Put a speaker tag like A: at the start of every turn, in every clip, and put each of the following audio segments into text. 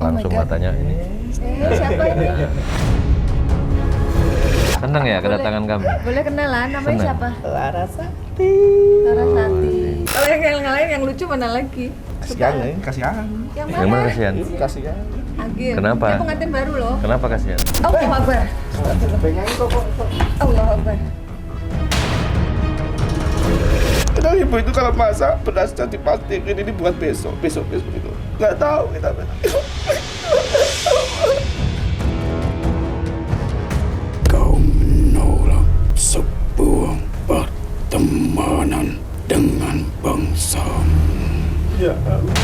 A: langsung matanya ini.
B: Siapa ini?
A: Senang ya kedatangan kami.
B: Boleh kenalan, namanya
A: Senang.
B: siapa?
C: Larasati.
B: Larasati. Kalau yang lain yang lucu mana lagi?
C: Kasihan ya, kasihan.
B: Yang
A: Yang mana
B: mana?
A: kasihan?
C: Kasihan.
B: Agil.
A: Kenapa?
B: Dia pengantin baru loh.
A: Kenapa kasihan?
B: Allahu Akbar. Allahu Akbar.
C: Padahal ibu itu kalau masak pedasnya dipastikan ini buat besok itu. Nggak tahu kita.
D: Kau menolak sebuah pertemanan dengan bangsamu.
C: Ya Allah.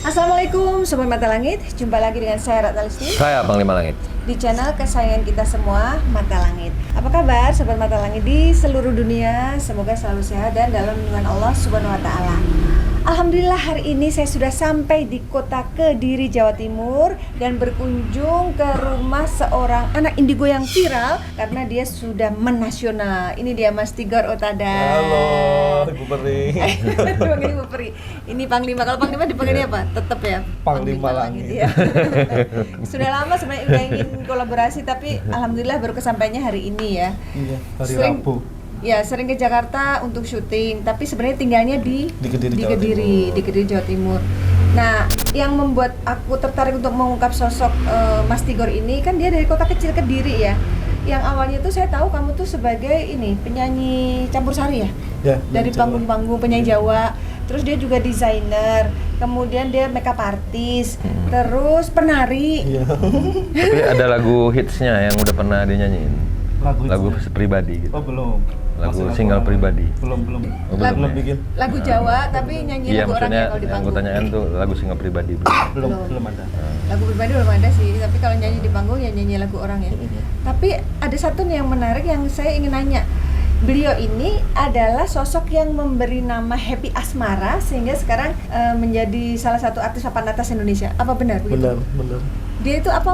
B: Assalamualaikum Sobat Mata Langit, jumpa lagi dengan saya Ratna Listi
A: Saya Panglima Langit.
B: di channel kesayangan kita semua, Mata Langit. Apa kabar Sobat Mata Langit di seluruh dunia? Semoga selalu sehat dan dalam lindungan Allah Subhanahu wa Ta'ala. Alhamdulillah hari ini saya sudah sampai di kota Kediri, Jawa Timur dan berkunjung ke rumah seorang anak indigo yang viral karena dia sudah menasional. Ini dia Mas Tigor Otada.
C: Halo, Ibu Peri.
B: Dipanggil Ibu Peri. Ini Panglima. Kalau Panglima dipanggilnya apa? Tetap ya?
C: Panglima Langit.
B: Ya. Sudah lama sebenarnya udah ingin kolaborasi tapi alhamdulillah baru kesampaiannya hari ini ya.
C: Iya, hari
B: Sering-
C: Rabu.
B: Ya, sering ke Jakarta untuk syuting, tapi sebenarnya tinggalnya di
C: Kediri, Jawa
B: Kediri,
C: Timur.
B: di Kediri, Jawa Timur. Nah, yang membuat aku tertarik untuk mengungkap sosok Mas Tigor ini kan dia dari kota kecil Kediri ya. Yang awalnya tuh saya tahu kamu tuh sebagai ini penyanyi campur sari ya.
C: Ya,
B: Dari
C: Jawa.
B: panggung-panggung penyanyi Jawa. Terus dia juga desainer, kemudian dia makeup artist, terus penari.
C: Iya.
A: Tapi ada lagu hitsnya yang udah pernah dia nyanyiin. Lagu pribadi gitu.
C: Oh, belum.
A: Lagu
C: Masih
A: single pribadi.
C: Belum.
A: Oh,
B: Lagu-
A: belum ya?
C: bikin.
B: Lagu Jawa tapi nyanyi
A: Iya,
B: lagu orang
A: maksudnya
B: ya kalau di
A: yang gue
B: panggung.
A: tanyakan tuh lagu single pribadi.
C: Belum ada.
B: Lagu pribadi belum ada sih, tapi kalau nyanyi di panggung ya nyanyi lagu orang ya. Tapi ada satu nih yang menarik yang saya ingin nanya. Beliau ini adalah sosok yang memberi nama Happy Asmara sehingga sekarang menjadi salah satu artis papan atas Indonesia. Apa benar begitu?
C: Benar.
B: Dia itu apa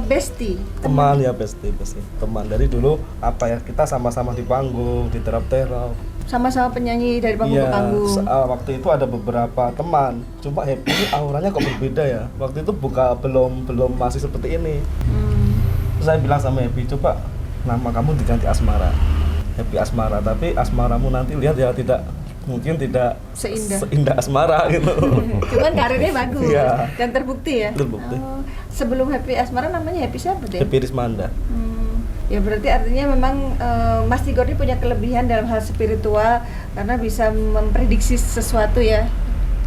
B: bestie?
C: Teman ya, pasti. Teman dari dulu apa ya, kita sama-sama di panggung, di terap-terap.
B: Sama-sama penyanyi dari panggung ke panggung.
C: Waktu itu ada beberapa teman. Cuma Happy ini auranya kok berbeda ya. Waktu itu belum masih seperti ini. Terus saya bilang sama Happy, coba nama kamu diganti Asmara. Happy Asmara, tapi asmaramu nanti lihat ya mungkin tidak
B: Seindah.
C: Asmara gitu.
B: Cuman karirnya bagus
C: Iya.
B: dan terbukti ya.
C: Terbukti.
B: Oh, sebelum Happy Asmara namanya Happy siapa deh?
C: Happy Rismanda.
B: Ya berarti artinya memang Mas Tigor ini punya kelebihan dalam hal spiritual karena bisa memprediksi sesuatu ya.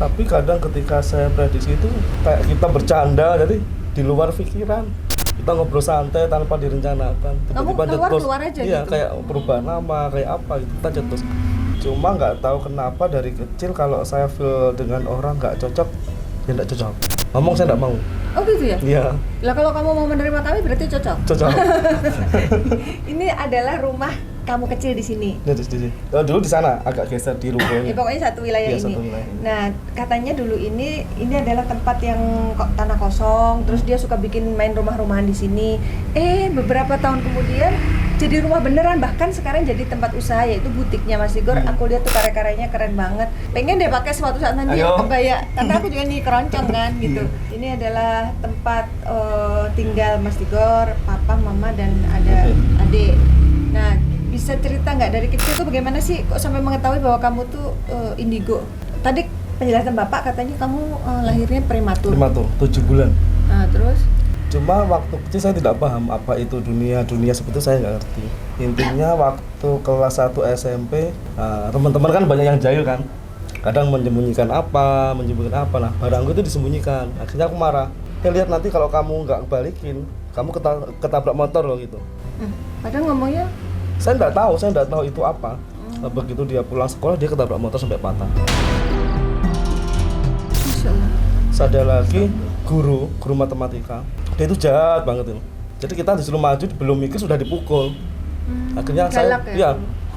C: Tapi kadang ketika saya prediksi itu kayak kita bercanda, jadi di luar pikiran. Kita ngobrol santai tanpa direncanakan.
B: Kamu
C: Tiba-tiba
B: keluar
C: nyetus.
B: aja
C: Iya,
B: gitu?
C: kayak perubahan nama, kayak apa gitu. Kita cetus. Cuma nggak tahu kenapa dari kecil kalau saya feel dengan orang nggak cocok, ya nggak cocok. Ngomong saya nggak mau.
B: Oh gitu ya?
C: Iya.
B: Lah kalau kamu mau menerima kami berarti cocok.
C: Cocok.
B: Ini adalah rumah kamu kecil di sini.
C: Di sini. Dulu di sana agak geser di rukonya.
B: Pokoknya satu wilayah
C: Iya,
B: ini.
C: satu wilayah.
B: Nah, katanya dulu ini adalah tempat yang tanah kosong, terus dia suka bikin main rumah-rumahan di sini. Beberapa tahun kemudian jadi rumah beneran, bahkan sekarang jadi tempat usaha, yaitu butiknya Mas Tigor. Aku lihat tuh karya-karyanya keren banget. Pengen deh pakai suatu saat nanti
C: Ayo.
B: kebaya, karena aku juga nih keroncong kan gitu. Ini adalah tempat tinggal Mas Tigor, papa, mama, dan ada adik. Nah, bisa cerita nggak dari kecil tuh bagaimana sih kok sampai mengetahui bahwa kamu tuh indigo? Tadi penjelasan bapak katanya kamu lahirnya prematur.
C: Prematur, 7 bulan.
B: Nah, terus?
C: Cuma waktu kecil saya tidak paham apa itu dunia seperti itu, saya nggak ngerti. Intinya waktu kelas 1 SMP, teman-teman kan banyak yang jahil kan. Kadang menyembunyikan apa. Nah, barangku itu disembunyikan. Akhirnya aku marah. Lihat nanti kalau kamu nggak balikin, kamu ketabrak motor loh gitu.
B: Padahal ngomongnya
C: Saya nggak tahu itu apa. Begitu dia pulang sekolah, dia ketabrak motor sampai patah.
B: Masya Allah.
C: Ada lagi guru matematika, dia itu jahat banget itu. Jadi kita disuruh maju, belum mikir sudah dipukul. Akhirnya saya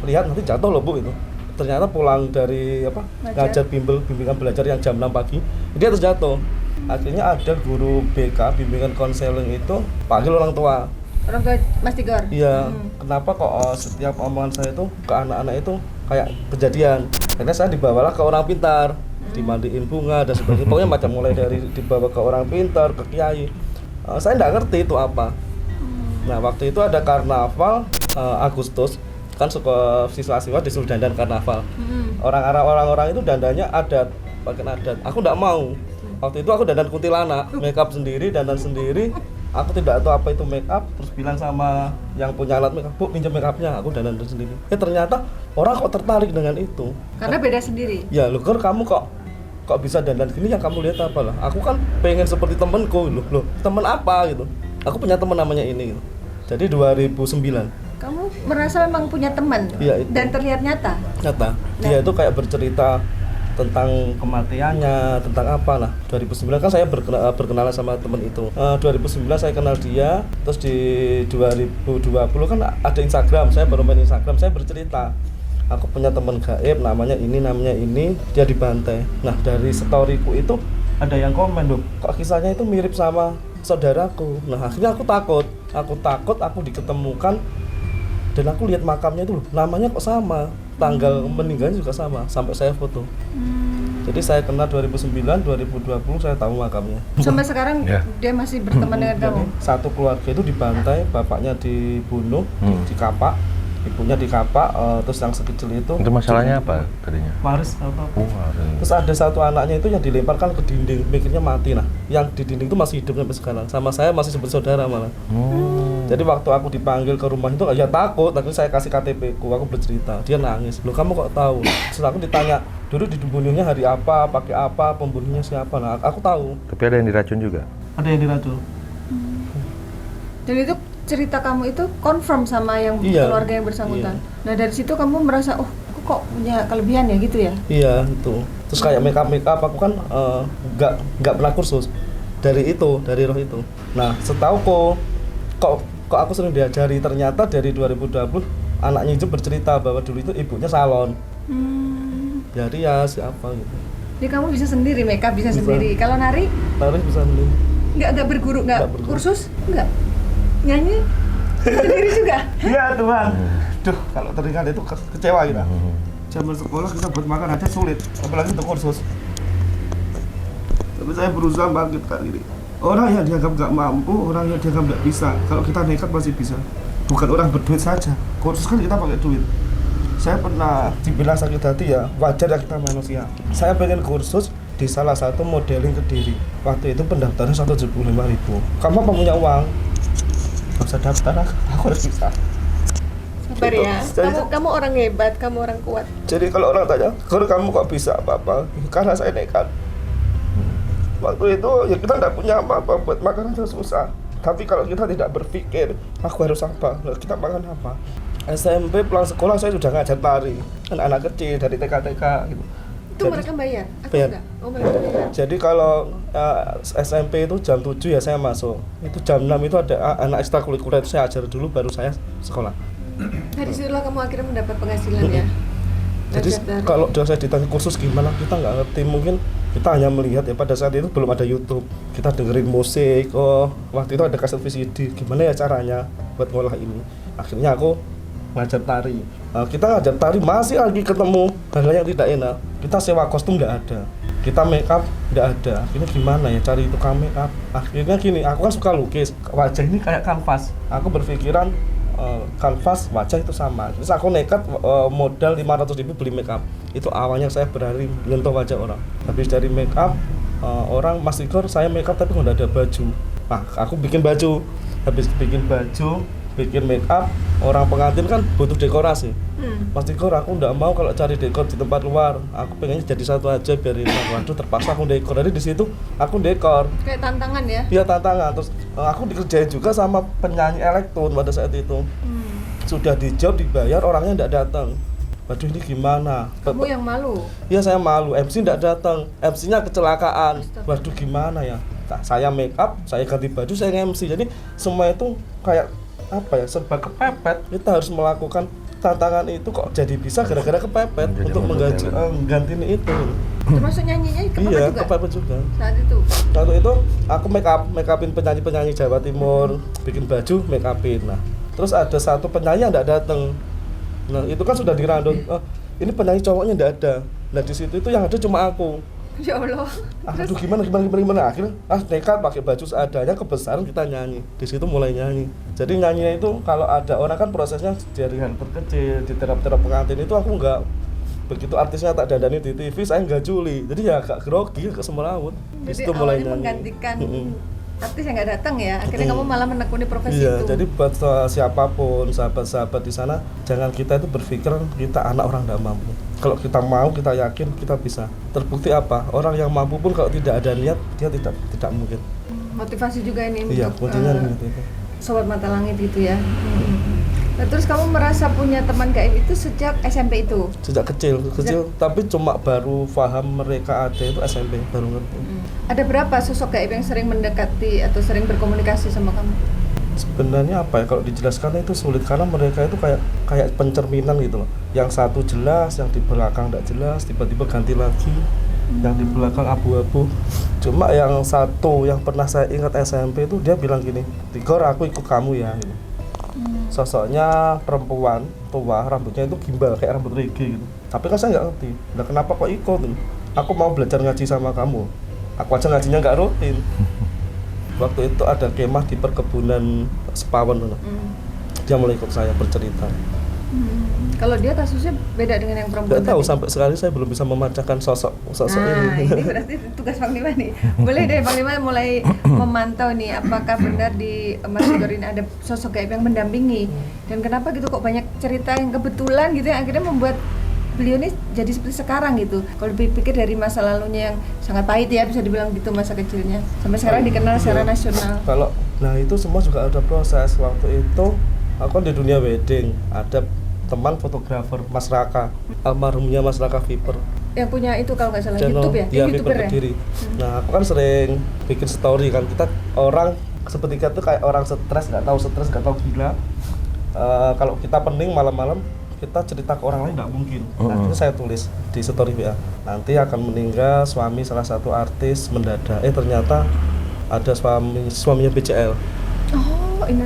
C: lihat nanti jatuh loh Bu itu. Ternyata pulang dari ngajar bimbingan belajar yang jam 6 pagi, dia terjatuh. Akhirnya ada guru BK, bimbingan konseling itu panggil orang tua.
B: Orang tua Mas Tigor?
C: Iya, kenapa kok setiap omongan saya itu ke anak-anak itu kayak kejadian. Akhirnya saya dibawalah ke orang pintar, dimandiin bunga dan sebagainya. Pokoknya macam mulai dari dibawa ke orang pintar, ke kiai. Saya nggak ngerti itu apa. Nah, waktu itu ada karnaval Agustus, kan suka siswa-siswa disuruh dandan karnaval. Orang-orang itu dandannya adat, pakaian adat. Aku nggak mau. Waktu itu aku dandan kuntilanak, make up sendiri, dandan sendiri. Aku tidak tahu apa itu make up, terus bilang sama yang punya alat make up, Bu, pinjam make upnya, aku dandan sendiri. Ternyata orang kok tertarik dengan itu.
B: Karena beda sendiri.
C: Ya, loh, kamu kok bisa dandan gini, yang kamu lihat apa lah? Aku kan pengen seperti temenku, loh, temen apa gitu. Aku punya temen namanya ini gitu. Jadi 2009.
B: Kamu merasa memang punya teman?
C: Iya, itu.
B: Dan terlihat nyata?
C: Nyata. Dia itu kayak bercerita tentang kematiannya, tentang apa. Nah, 2009 kan saya berkenalan sama temen itu. 2009 saya kenal dia, terus di 2020 kan ada Instagram, saya baru main Instagram, saya bercerita. Aku punya teman gaib, namanya ini, dia dibantai. Nah, dari storyku itu ada yang komen, loh, kok kisahnya itu mirip sama saudaraku. Nah, akhirnya aku takut, aku diketemukan, dan aku lihat makamnya itu, loh, namanya kok sama. Tanggal meninggalnya juga sama, sampai saya foto. Jadi saya kenal 2009, 2020 saya tahu makamnya.
B: Sampai sekarang dia masih berteman dengan kamu?
C: Satu keluarga itu dibantai, bapaknya dibunuh, dikapak, ibunya dikapak, terus yang sekecil itu.
A: Itu masalahnya apa tadinya?
C: Waris apa? Terus ada satu anaknya itu yang dilemparkan ke dinding, mikirnya mati. Nah, yang di dinding itu masih hidup sampai sekarang. Sama saya masih sebut saudara malah. Jadi waktu aku dipanggil ke rumah itu ya takut, tapi saya kasih KTP ku, aku bercerita. Dia nangis. Loh, kamu kok tahu? Terus aku ditanya, dulu dibunuhnya hari apa, pakai apa, pembunuhnya siapa? Nah, aku tahu.
A: Tapi ada yang diracun juga?
C: Ada yang diracun.
B: Dan itu cerita kamu itu confirm sama yang keluarga yang bersangkutan. Nah, dari situ kamu merasa, oh, aku kok punya kelebihan ya gitu ya?
C: Iya, itu. Terus kayak make up aku kan nggak pernah kursus dari roh itu. Nah, setauku kok aku sering diajari, ternyata dari 2020 anaknya itu bercerita bahwa dulu itu ibunya salon. Jadi ya siapa gitu.
B: Jadi kamu bisa sendiri make up, bisa sendiri. Kalau nari
C: bisa sendiri.
B: Nggak berguru, nggak kursus, nggak nyanyi sendiri juga.
C: Iya Tuhan. Duh, kalau teringat itu kecewa kita. Zaman sekolah kita buat makan aja sulit, apalagi untuk kursus. Tapi saya berusaha bangkitkan diri. Orang yang dianggap nggak mampu, orang yang dianggap nggak bisa, kalau kita nekat pasti bisa. Bukan orang berduit saja, kursus kan kita pakai duit. Saya pernah dibilang sakit hati ya, wajar ya kita manusia. Saya pengen kursus di salah satu modeling Kediri. Waktu itu pendaftarannya 175.000. Kamu apa punya uang? Gak usah daftar, aku harus bisa.
B: Sabar ya, kamu orang hebat, kamu orang kuat.
C: Jadi kalau orang tanya, kamu kok bisa apa-apa? Karena saya nekat. Waktu itu ya kita nggak punya apa-apa, buat makan aja susah. Tapi kalau kita tidak berpikir, aku harus apa? Kita makan apa? SMP pulang sekolah saya sudah ngajar tari. Kan anak kecil dari TK gitu.
B: Itu mereka bayar? Atau
C: bayar.
B: enggak? Oh, mereka bayar.
C: Jadi kalau SMP itu jam 7 ya saya masuk. Itu jam 6 itu ada anak ekstrakurikuler itu saya ajar dulu baru saya sekolah.
B: Nah, disitulah kamu akhirnya mendapat penghasilan ya?
C: Jadi kalau saya ditanya kursus gimana, kita nggak ngerti. Mungkin kita hanya melihat ya, pada saat itu belum ada YouTube. Kita dengerin musik, waktu itu ada kaset VCD. Gimana ya caranya buat ngolah ini. Akhirnya aku ngajar tari. Kita ngajar tari masih lagi ketemu hal yang tidak enak. Kita sewa kostum nggak ada, kita make up nggak ada. Ini gimana ya cari tukang make up. Akhirnya gini, aku kan suka lukis, wajah ini kayak kanvas. Aku berpikiran kanvas wajah itu sama. Terus aku nekat modal 500.000 beli make up. Itu awalnya saya berani menyentuh wajah orang. Habis dari make up orang, Mas Igor saya make up tapi nggak ada baju. Nah, aku bikin baju. Habis bikin baju, bikin make up, orang pengantin kan butuh dekorasi. Mas Igor, aku nggak mau kalau cari dekor di tempat luar. Aku pengennya jadi satu aja biar ini. Waduh, terpaksa aku dekor. Jadi di situ aku dekor.
B: Kayak tantangan ya?
C: Iya, tantangan. Terus aku dikerjain juga sama penyanyi elektron pada saat itu. Sudah di-job, dibayar, orangnya nggak datang. Waduh, ini gimana?
B: Kamu yang malu?
C: Iya, saya malu. MC nggak datang. MC-nya kecelakaan. Waduh, gimana ya? Nah, saya make up, saya ganti baju, saya MC. Jadi semua itu kayak apa ya? Serba kepepet. Kita harus melakukan tantangan itu kok jadi bisa gara-gara kepepet
A: Jadi
C: untuk menggantiin itu.
B: Termasuk nyanyinya kepepet
C: Iya,
B: juga?
C: kepepet juga.
B: Saat itu?
C: Waktu itu aku make upin penyanyi-penyanyi Jawa Timur, bikin baju, make upin. Nah, terus ada satu penyanyi yang enggak datang. Nah, itu kan sudah dirandom. Ini penyanyi cowoknya enggak ada. Nah, di situ itu yang ada cuma aku.
B: Ya Allah.
C: Aduh, gimana? Akhirnya nekat pakai baju seadanya, kebesaran kita nyanyi. Di situ mulai nyanyi. Jadi nyanyinya itu kalau ada orang kan prosesnya dari hal terkecil, di terap-terap pengantin itu aku enggak. Begitu artisnya tak dandani di TV, saya enggak juli. Jadi ya agak grogi, agak semeraut. Di
B: Jadi
C: situ mulai
B: awalnya
C: nyanyi.
B: menggantikan artis yang nggak datang ya. Akhirnya kamu malah menekuni profesi
C: Iya,
B: itu.
C: jadi buat siapapun, sahabat-sahabat di sana, jangan kita itu berpikir kita anak orang tidak mampu. Kalau kita mau, kita yakin kita bisa. Terbukti apa? Orang yang mampu pun kalau tidak ada niat, dia tidak mungkin.
B: Motivasi juga ini
C: Iya,
B: untuk
C: kuncinya gitu itu.
B: Sobat Mata Langit gitu ya. Nah, terus kamu merasa punya teman gaib itu sejak SMP itu?
C: Sejak kecil, tapi cuma baru paham mereka ada itu SMP, baru ngerti.
B: Ada berapa sosok gaib yang sering mendekati atau sering berkomunikasi sama kamu?
C: Sebenarnya apa ya, kalau dijelaskan itu sulit karena mereka itu kayak pencerminan gitu loh. Yang satu jelas, yang di belakang tidak jelas, tiba-tiba ganti lagi. Yang di belakang abu-abu. Cuma yang satu yang pernah saya ingat SMP itu dia bilang gini, "Tigor, aku ikut kamu ya." Gitu. Sosoknya perempuan tua, rambutnya itu gimbal kayak rambut reggae gitu. Tapi kan saya nggak ngerti, nah kenapa kok ikut? Aku mau belajar ngaji sama kamu. Aku aja ngajinya nggak rutin. Waktu itu ada kemah di perkebunan Sepawan. Dia mulai ikut saya bercerita.
B: Kalau dia kasusnya beda dengan yang perempuan
C: Nggak tahu,
B: tadi?
C: sampai sekarang saya belum bisa memecahkan sosok
B: Nah,
C: ini.
B: ini berarti tugas Panglima nih. Boleh deh Panglima mulai memantau nih apakah benar di Mas Igor ini ada sosok gaib yang mendampingi. Dan kenapa gitu kok banyak cerita yang kebetulan gitu yang akhirnya membuat beliau ini jadi seperti sekarang gitu. Kalau dipikir dari masa lalunya yang sangat pahit ya, bisa dibilang gitu masa kecilnya. Sampai sekarang dikenal secara nasional.
C: Nah itu semua juga ada proses. Waktu itu aku di dunia wedding, ada teman fotografer Mas Raka, almarhumnya Mas Raka Viper.
B: Yang punya itu kalau nggak salah
C: Channel,
B: YouTube ya?
C: dia
B: YouTuber
C: Viper
B: ya?
C: Kediri. Nah aku kan sering bikin story kan, kita orang sepertiga tuh kayak orang stres, nggak tahu gila. Kalau kita pening malam-malam kita cerita ke orang lain nggak mungkin. Nah itu saya tulis di story WA. Nanti akan meninggal suami salah satu artis mendadak. Ternyata ada suaminya BCL.
B: Oh, ini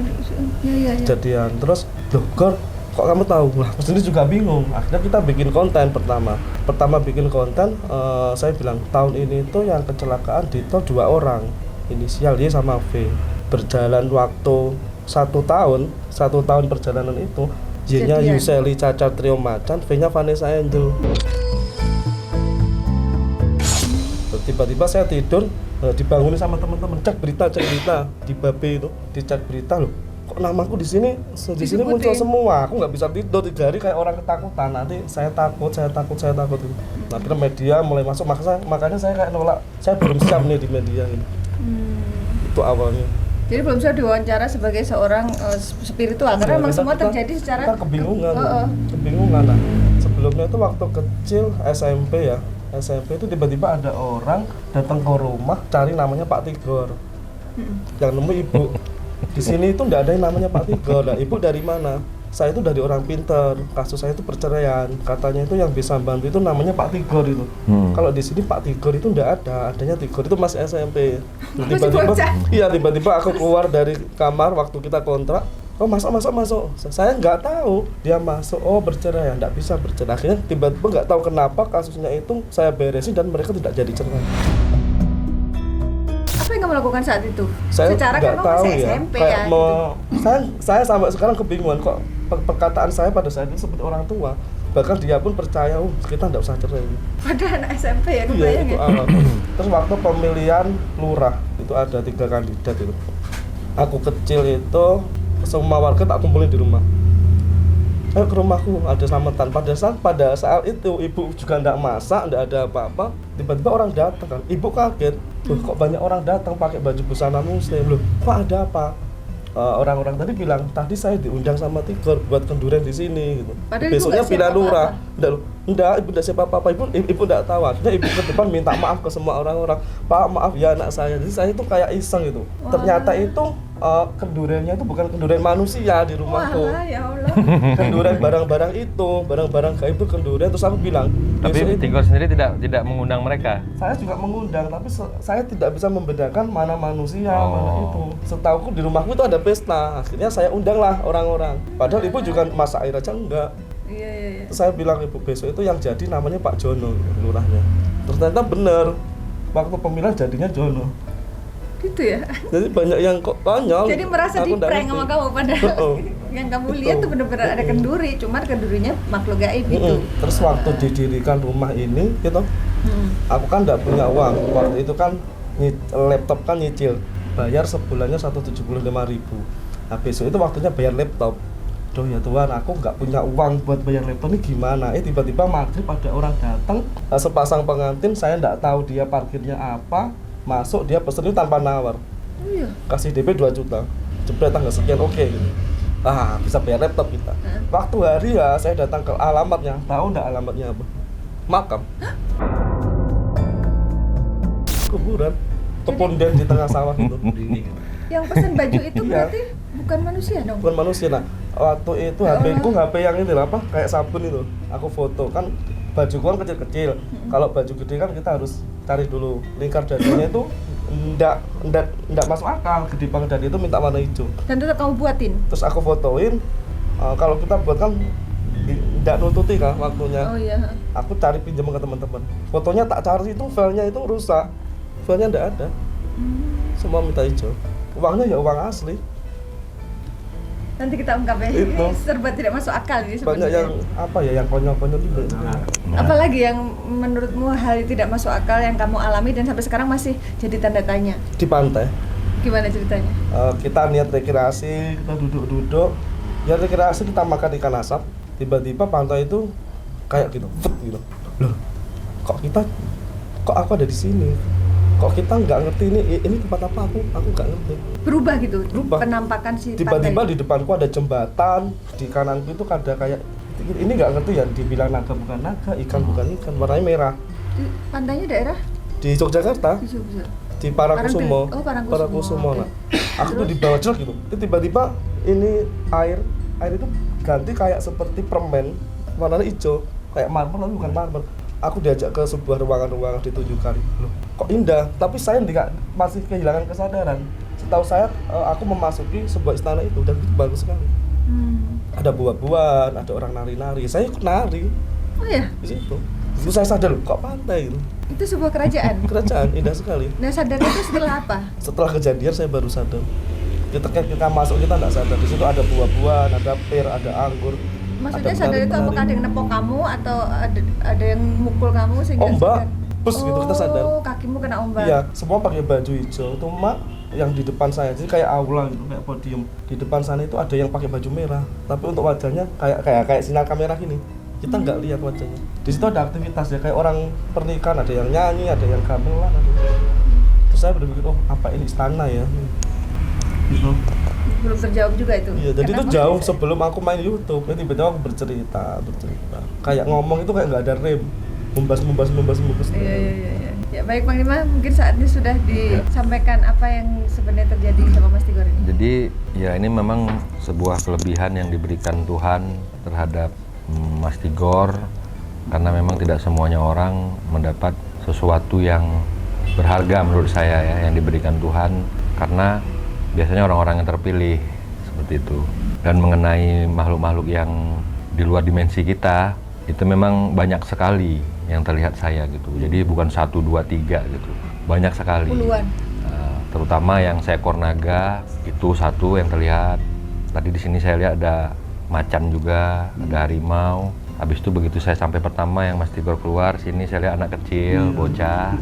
B: ya.
C: Kejadian. Terus, loh Gor, kok kamu tahu? Lah, aku sendiri juga bingung. Akhirnya kita bikin konten pertama bikin konten, saya bilang tahun ini tuh yang kecelakaan di tol 2 orang, inisial Y sama V. Berjalan waktu 1 tahun perjalanan itu, Y-nya Yuseli Caca Trio Macan, V-nya Vanessa Angel. Tiba-tiba saya tidur, dibangunin sama teman-teman, cek berita di Babe itu, dicek berita loh. Kok namaku di sini muncul semua. Aku nggak bisa tidur 3 hari kayak orang ketakutan. Nanti saya takut. Nah, akhirnya media mulai masuk, makanya saya kayak nolak. Saya belum siap nih di media ini. Itu awalnya.
B: Jadi belum bisa diwawancara sebagai seorang spiritual karena memang semua terjadi secara
C: kita kebingungan lah. Sebelumnya itu waktu kecil SMP ya, SMP itu tiba-tiba ada orang datang ke rumah cari namanya Pak Tigor. Yang nemu ibu. Di sini itu nggak ada yang namanya Pak Tigor. Nah, ibu dari mana? Saya itu dari orang pinter, kasus saya itu perceraian, katanya itu yang bisa bantu itu namanya Pak Tigor itu. Kalau di sini Pak Tigor itu nggak ada, adanya Tigor itu masih SMP. Tiba-tiba aku keluar dari kamar waktu kita kontrak, oh masuk. Saya nggak tahu dia masuk, oh bercerai, nggak bisa bercerai. Akhirnya tiba-tiba nggak tahu kenapa kasusnya itu saya beresin dan mereka tidak jadi cerai.
B: Apa yang kamu lakukan saat itu?
C: Saya
B: secara
C: nggak
B: kan
C: tahu
B: masih
C: ya.
B: SMP
C: Kayak
B: ya.
C: saya sampai sekarang kebingungan kok perkataan saya pada saat itu seperti orang tua. Bahkan dia pun percaya, kita nggak usah cerai.
B: Padahal anak SMP ya,
C: Iya,
B: kebayang
C: itu
B: ya.
C: awal. Terus waktu pemilihan lurah itu ada 3 kandidat itu. Aku kecil itu semua warga tak kumpulin di rumah. Ayo ke rumahku, ada selamatan. Pada saat itu ibu juga nggak masak, nggak ada apa-apa. Tiba-tiba orang datang kan, ibu kaget. Kok banyak orang datang pakai baju busana muslim. Loh, kok ada apa? Orang-orang tadi bilang, tadi saya diundang sama Tigor buat kenduren di sini gitu.
B: Padahal
C: Besoknya
B: ibu nggak
C: pindah
B: siapa
C: lurah.
B: apa-apa.
C: Enggak, ibu tidak siapa apa-apa. Ibu enggak tahu. Akhirnya ibu ke depan minta maaf ke semua orang-orang. Pak, maaf ya anak saya. Jadi saya itu kayak iseng gitu.
B: Wah.
C: Ternyata itu kendurennya itu bukan kenduren manusia di rumahku.
B: Wah, ya Allah.
C: Kenduren barang-barang itu, barang-barang gaib itu kenduren. Terus aku bilang,
A: Tapi
C: besok itu
A: Tigor sendiri tidak mengundang mereka.
C: saya juga mengundang, tapi saya tidak bisa membedakan mana manusia, mana itu. Setauku di rumahku itu ada pesta. Akhirnya saya undanglah orang-orang. Padahal ibu juga masak air aja enggak.
B: Iya.
C: Terus saya bilang ibu besok itu yang jadi namanya Pak Jono, lurahnya. Ternyata bener, waktu pemilihan jadinya Jono.
B: Gitu ya.
C: Jadi banyak yang kok konyol.
B: Jadi merasa
C: Aku nggak
B: di-prank
C: ngerti.
B: sama kamu padahal
C: Oh.
B: yang kamu lihat tuh benar-benar ada kenduri, cuman kendurinya makhluk gaib itu.
C: Terus waktu didirikan rumah ini, gitu, aku kan nggak punya uang. Waktu itu kan laptop kan nyicil, bayar sebulannya 175.000. Nah besok itu waktunya bayar laptop. Duh ya Tuhan, aku nggak punya uang buat bayar laptop ini gimana? Tiba-tiba maghrib ada orang datang, sepasang pengantin, saya nggak tahu dia parkirnya apa, masuk dia pesen itu tanpa nawar,
B: Iya.
C: kasih DP 2 juta, jebret tanggal sekian, oke gitu. Bisa bayar laptop kita. Waktu hari ya saya datang ke alamatnya, tahu nggak alamatnya apa? Makam. Kuburan, kepunden di tengah sawah gitu.
B: Yang pesen baju itu
C: Iya.
B: berarti bukan manusia dong.
C: Bukan manusia. Nah waktu itu HP yang ini lah, apa kayak sabun itu, aku foto kan bajuku kan kecil-kecil. Kalau baju gede kan kita harus cari dulu lingkar dadanya itu enggak masuk akal, gede banget, dan itu minta warna hijau.
B: Dan tetap kamu buatin.
C: Terus aku fotoin, kalau kita buat kan enggak nututi kan waktunya.
B: Oh iya.
C: Aku cari pinjam ke teman-teman. Fotonya tak cari itu, filenya itu rusak. Filenya enggak ada. Semua minta hijau. Uangnya ya uang asli.
B: Nanti kita ungkap ya.
C: Itu.
B: Ini serba tidak masuk akal ini
C: Banyak
B: sebenarnya.
C: yang apa ya, yang konyol-konyol juga.
B: Apalagi yang menurutmu hal yang tidak masuk akal yang kamu alami dan sampai sekarang masih jadi tanda tanya.
C: Di pantai.
B: Gimana ceritanya?
C: Kita niat rekreasi, kita duduk-duduk. Ya rekreasi, kita makan ikan asap. Tiba-tiba pantai itu kayak gitu, gitu. Loh, kok aku ada di sini? Kok kita nggak ngerti ini tempat apa? Aku nggak ngerti.
B: Berubah gitu.
C: Berubah.
B: Penampakan si
C: Tiba-tiba
B: pantai.
C: di depanku ada jembatan, di kananku itu ada kayak ini nggak ngerti ya, dibilang naga bukan naga, ikan bukan ikan, warnanya merah.
B: Di pantainya daerah
C: Di Yogyakarta,
B: di Jogja.
C: di Parangkusumo.
B: Oh, Parangkusumo,
C: Nah,
B: oke.
C: aku tuh di bawah jelek gitu. Itu tiba-tiba ini air itu ganti kayak seperti permen, warnanya hijau, kayak marmer, tapi bukan marmer. Aku diajak ke sebuah ruangan-ruangan, ditunjukkan. Loh, kok indah, tapi saya masih kehilangan kesadaran. Setahu saya, aku memasuki sebuah istana itu dan itu bagus sekali. Ada buah-buahan, ada orang nari-nari. Saya ikut nari
B: Oh ya,
C: di situ. Itu saya sadar, loh, kok pantai gitu.
B: itu sebuah kerajaan.
C: Kerajaan indah sekali.
B: Nah, sadar itu setelah apa?
C: Setelah kejadian saya baru sadar. Kita masuk, kita nggak sadar. Di situ ada buah-buahan, ada pir, ada anggur.
B: Maksudnya
C: ada
B: sadar itu
C: menari-menari.
B: apakah ada yang nepok kamu atau ada yang mukul kamu sehingga
C: Ombak,
B: sadar?
C: bus gitu kita sadar.
B: Oh, kakimu kena ombak.
C: Iya, semua pakai baju hijau. Itu mak yang di depan saya, jadi kayak aula gitu, kayak podium. Di depan sana itu ada yang pakai baju merah, tapi untuk wajahnya kayak sinar kamera gini. Kita nggak lihat wajahnya. Di situ ada aktivitas ya, kayak orang pernikahan, ada yang nyanyi, ada yang gamelan, ada. Terus saya berpikir, oh apa ini istana ya?
B: Belum terjawab juga itu.
C: Iya, jadi itu
B: Kenapa?
C: jauh sebelum aku main YouTube. Tiba-tiba aku bercerita. Kayak ngomong itu kayak nggak ada rem. Membas.
B: Iya. Ya baik Panglima, mungkin saatnya sudah disampaikan apa yang sebenarnya terjadi sama Mas Tigor ini.
A: Jadi ya ini memang sebuah kelebihan yang diberikan Tuhan terhadap Mas Tigor, karena memang tidak semuanya orang mendapat sesuatu yang berharga menurut saya ya, yang diberikan Tuhan, karena biasanya orang-orang yang terpilih seperti itu. Dan mengenai makhluk-makhluk yang di luar dimensi kita, itu memang banyak sekali yang terlihat saya gitu. Jadi bukan 1, 2, 3 gitu, banyak sekali.
B: Puluhan.
A: Terutama yang seekor naga itu satu yang terlihat. Tadi di sini saya lihat ada macan juga, ada harimau. Habis itu begitu saya sampai pertama yang Mas Tigor keluar sini, saya lihat anak kecil, bocah,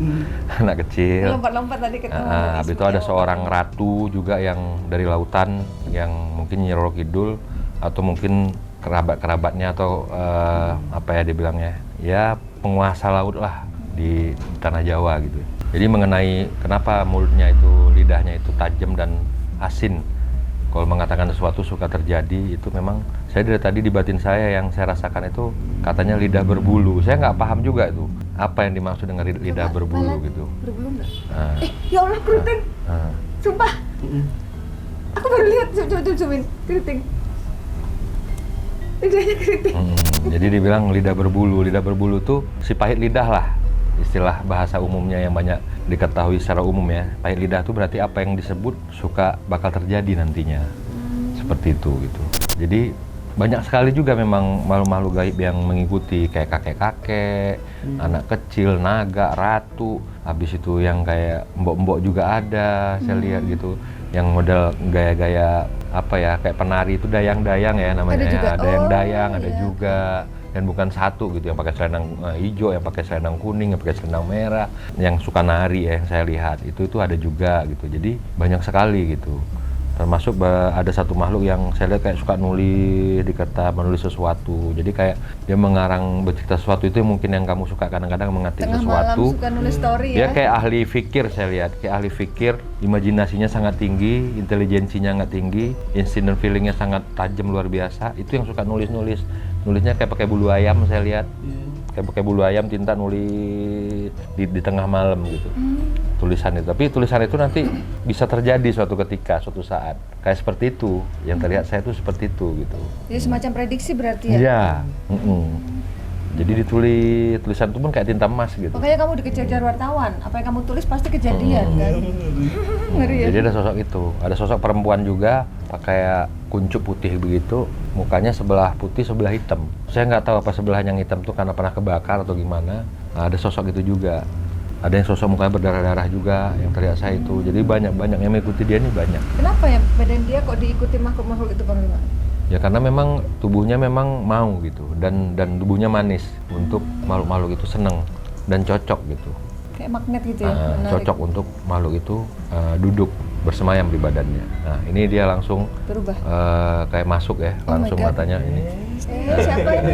A: anak kecil.
B: Lompat-lompat tadi ketemu.
A: Habis itu ada seorang ratu juga yang dari lautan, yang mungkin Nyi Roro Kidul atau mungkin kerabat-kerabatnya atau apa ya dibilangnya, ya penguasa laut lah di tanah Jawa gitu. Jadi mengenai kenapa mulutnya itu, lidahnya itu tajam dan asin, kalau mengatakan sesuatu suka terjadi, itu memang saya dari tadi di batin saya yang saya rasakan itu katanya lidah berbulu. Saya nggak paham juga itu apa yang dimaksud dengan lidah berbulu gitu.
B: Berbulu nggak? Ya Allah, keriting. Sumpah. Aku baru lihat, coba zoomin, keriting. Lidahnya keriting.
A: Jadi dibilang lidah berbulu. Lidah berbulu tuh si pahit lidah lah, istilah bahasa umumnya yang banyak diketahui secara umum ya. Pahit lidah tuh berarti apa yang disebut suka bakal terjadi nantinya. Seperti itu gitu. Jadi banyak sekali juga memang makhluk-makhluk gaib yang mengikuti, kayak kakek-kakek, anak kecil, naga, ratu. Habis itu yang kayak mbok-mbok juga ada, saya lihat gitu. Yang model gaya-gaya apa ya, kayak penari itu dayang-dayang ya namanya. Ada yang dayang, ada juga. Dan bukan satu gitu, yang pakai selendang hijau, yang pakai selendang kuning, yang pakai selendang merah, yang suka nari ya, yang saya lihat itu ada juga gitu. Jadi banyak sekali gitu. Termasuk ada satu makhluk yang saya lihat kayak suka nulis di kertas, menulis sesuatu. Jadi kayak dia mengarang bercerita sesuatu, itu mungkin yang kamu suka kadang-kadang mengetik
B: Tengah
A: sesuatu.
B: malam suka nulis story
A: Dia
B: ya.
A: kayak ahli fikir, saya lihat kayak ahli fikir, imajinasinya sangat tinggi, intelijensinya sangat tinggi, insting dan feelingnya sangat tajam luar biasa. Itu yang suka nulis-nulis, nulisnya kayak pakai bulu ayam, saya lihat kayak pakai bulu ayam tinta nulis di tengah malam gitu. Tulisan itu, tapi tulisan itu nanti bisa terjadi suatu ketika, suatu saat kayak seperti itu, yang terlihat saya itu seperti itu gitu.
B: Jadi semacam prediksi berarti ya?
A: Iya. Jadi tulisan itu pun kayak tinta emas gitu.
B: Makanya kamu dikejar-kejar wartawan, apa yang kamu tulis pasti kejadian kan? Ngeri ya?
A: Jadi ada sosok itu, ada sosok perempuan juga pakai kuncup putih begitu, mukanya sebelah putih sebelah hitam. Saya nggak tahu apa sebelah yang hitam tuh karena pernah kebakar atau gimana. Nah, ada sosok itu juga. Ada yang sosok mukanya berdarah-darah juga yang terlihat saya itu. Jadi banyak yang mengikuti dia ini banyak.
B: Kenapa ya badan dia kok diikuti makhluk-makhluk itu Panglima?
A: Ya karena memang tubuhnya memang mau gitu, dan tubuhnya manis untuk makhluk-makhluk itu seneng dan cocok gitu.
B: Kayak magnet gitu ya?
A: Cocok untuk makhluk itu duduk bersemayam di badannya. Nah ini dia langsung
B: berubah,
A: kayak masuk ya, langsung matanya ini.
B: Siapa ini?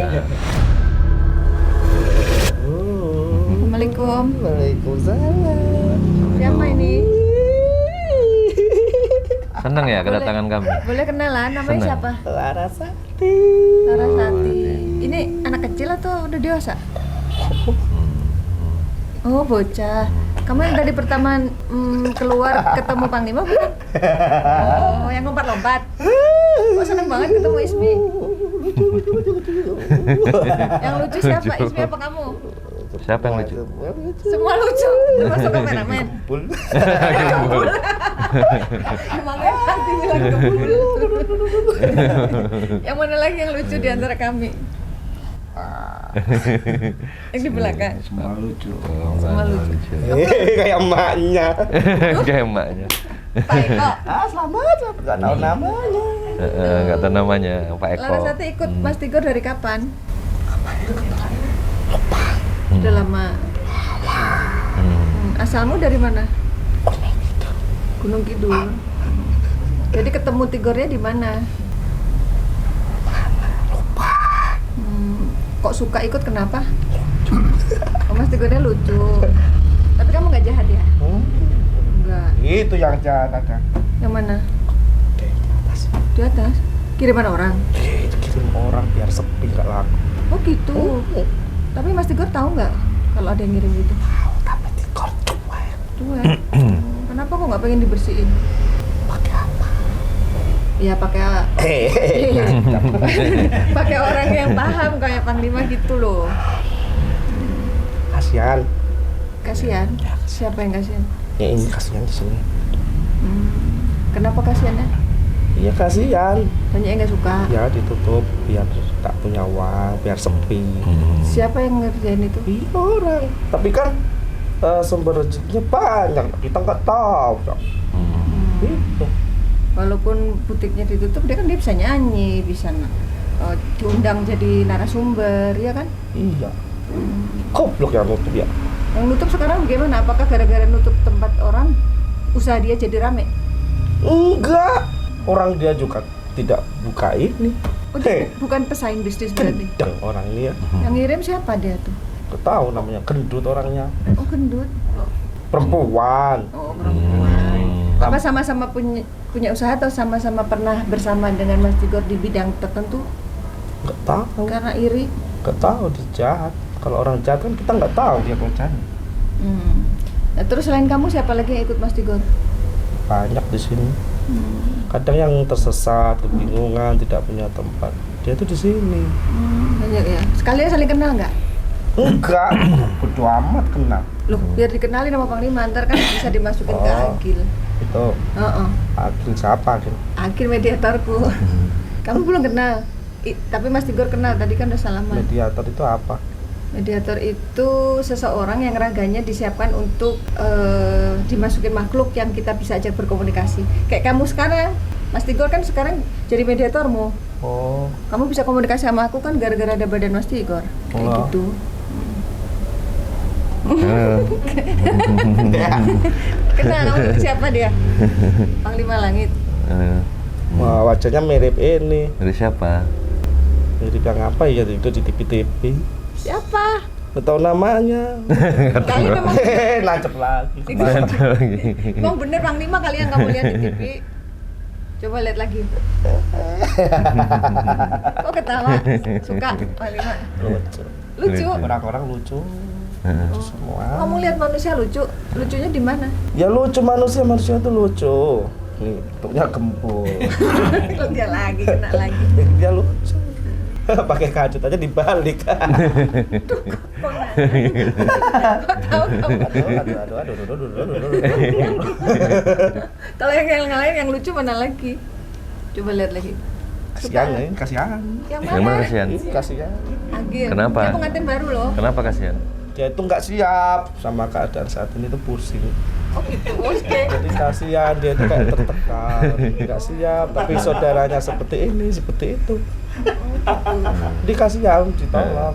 B: Assalamualaikum.
C: Waalaikumsalam.
B: Siapa ini?
A: Senang ya kedatangan kami.
B: Boleh kenalan, namanya
A: Senang.
B: siapa?
C: Larasati.
B: Larasati. Ini anak kecil atau udah dewasa? Oh bocah. Kamu yang tadi pertama keluar ketemu Panglima bukan? Oh yang lompat-lompat. Oh seneng banget ketemu Ismi. Yang lucu siapa? Ismi apa kamu?
A: Siapa yang lucu?
B: Semua lucu, termasuk kameramen.
A: Gembul.
B: Makanya nanti bilang kebul. Yang mana lagi yang lucu di antara kami? Yang di belakang.
C: Semua lucu.
B: Semua lucu.
C: Kayak emaknya.
A: Kayak emaknya.
B: Pak Eko.
C: Selamat. Gak tahu namanya.
A: Nggak tahu namanya, Pak Eko.
B: Larasati ikut Mas Tigor dari kapan? Udah lama. Asalmu dari mana? Gunung Kidul. Jadi ketemu Tigornya di mana? Kok suka ikut kenapa? Oh, Mas Tigornya lucu. Tapi kamu nggak jahat ya? Enggak.
C: Itu yang jahat ada.
B: Yang mana? Di atas? Kiriman orang?
C: Itu kirim orang biar sepi gak laku.
B: Oh gitu. Tapi Mas Tigor tahu nggak kalau ada yang ngirim gitu?
C: Tahu tapi Tigor cuek.
B: Cuek. Kenapa kok nggak pengen dibersihin?
C: Pakai apa?
B: Ya pakai pakai orang yang paham kayak Panglima gitu loh.
C: Kasihan.
B: Kasihan. Siapa yang kasihan?
C: Ya ini kasihan di sini.
B: Kenapa kasihannya?
C: Iya kasihan.
B: Banyak yang nggak suka.
C: Ya ditutup biar tak punya uang, biar sepi.
B: Siapa yang ngerjain itu?
C: Iya orang. Tapi kan sumber rezekinya banyak. Kita nggak tahu. Cok. Gitu.
B: Walaupun butiknya ditutup, dia bisa nyanyi, bisa diundang jadi narasumber, ya kan?
C: Iya. Goblok yang nutup ya.
B: Yang nutup sekarang bagaimana? Apakah gara-gara nutup tempat orang, usaha dia jadi rame?
C: Enggak. Orang dia juga tidak buka ini.
B: Oh, dia bukan pesaing bisnis berarti?
C: Gendeng orang ini ya.
B: Yang ngirim siapa dia tuh?
C: Nggak tahu namanya, gendut orangnya.
B: Oh, gendut.
C: Perempuan.
B: Oh, perempuan. Apa sama-sama punya usaha atau sama-sama pernah bersama dengan Mas Tigor di bidang tertentu?
C: Nggak tahu.
B: Karena iri?
C: Nggak tahu dia jahat. Kalau orang jahat kan kita nggak tahu dia kalau jahat.
B: Nah, terus selain kamu siapa lagi yang ikut Mas Tigor?
C: Banyak di sini. Kadang yang tersesat, kebingungan, tidak punya tempat. Dia tuh di sini.
B: Banyak ya. Sekalian saling kenal nggak?
C: Enggak. Bodo amat kenal.
B: Loh, biar dikenalin sama Panglima, ntar kan bisa dimasukin ke Agil.
C: Itu. Agil siapa Agil?
B: Agil mediatorku. Kamu belum kenal. Tapi Mas Tigor kenal, tadi kan udah salaman.
C: Mediator itu apa?
B: Mediator itu seseorang yang raganya disiapkan untuk dimasukin makhluk yang kita bisa ajak berkomunikasi. Kayak kamu sekarang, Mas Tigor kan sekarang jadi mediatormu.
C: Oh.
B: Kamu bisa komunikasi sama aku kan gara-gara ada badan Mas Tigor. Kayak gitu. Kenal kamu siapa dia? Panglima Langit.
C: Wah, wajahnya mirip ini.
A: Dari siapa?
C: Mirip yang apa ya itu di TV-TV.
B: Siapa?
C: Nggak tahu namanya.
B: Kali memang
C: Nancep lagi.
B: Emang bener Panglima kali yang kamu lihat di TV. Coba lihat lagi. Kok ketawa? Suka Panglima? Lucu.
C: Orang-orang lucu. Semua.
B: Kamu lihat manusia lucu. Lucunya di mana?
C: Ya lucu manusia itu lucu. Nih, bentuknya gembul.
B: Dia lagi kena lagi.
C: Dia lucu. Pakai kajut aja dibalik.
B: Kok tahu kamu?
C: Aduh.
B: Kalau yang lain yang lucu mana lagi? Coba lihat lagi.
C: Kasihan ya, kasihan.
B: Yang
A: Yang mana
B: mana?
A: kasihan?
C: Kasihan.
B: Agil.
A: Kenapa?
B: Dia pengantin baru loh.
A: Kenapa kasihan?
C: Dia itu nggak siap sama keadaan saat ini tuh pusing.
B: Oh gitu. Oke.
C: Jadi kasihan dia itu kayak tertekan, nggak siap. Tapi saudaranya seperti ini, seperti itu. Jadi kasihan, ditolong.